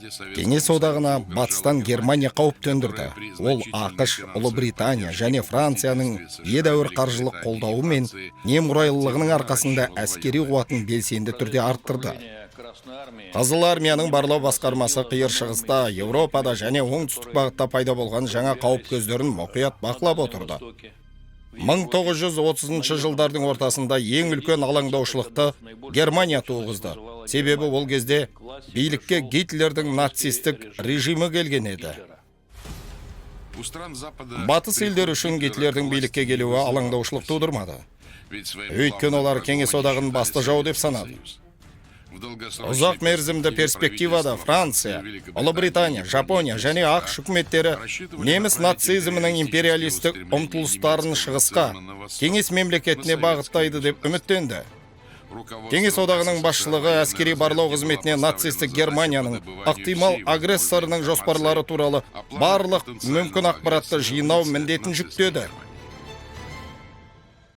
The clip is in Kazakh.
Кеңес одағына батыстан Германия қауіп төндірді. Ол ақш, Ұлыбритания және Францияның едәуір қаржылық қолдауы мен немқұрайлылығының арқасында әскери қуатын белсенді түрде арттырды. Қызыл армияның барлау басқармасы қиыр шығыста, Еуропада және оңтүстік бағытта пайда болған жаңа қауіп көздерін мұқият бақылап отырды. 1930 жылдардың ортасында ең үлкен алаңдаушылықты Германия туғызды. Себебі ол кезде билікке Гитлердің нацистік режимі келген еді. Батыс елдер үшін Гитлердің билікке келуі алаңдаушылық тудырмады. Өйткені олар Кеңес одағын басты жау деп санады. Ұзақ мерзімді перспективада Франция, Ұлыбритания, Жапония және ақш үкіметтері неміс нацизмінің империалистік ұмтылыстарын шығысқа, кеңес мемлекетіне бағыттайды деп үміттенді. Кеңес одағының басшылығы әскери барлау қызметіне нацистік Германияның ықтимал агрессорының жоспарлары туралы барлық мүмкін ақпаратты жинау міндетін жүктеді.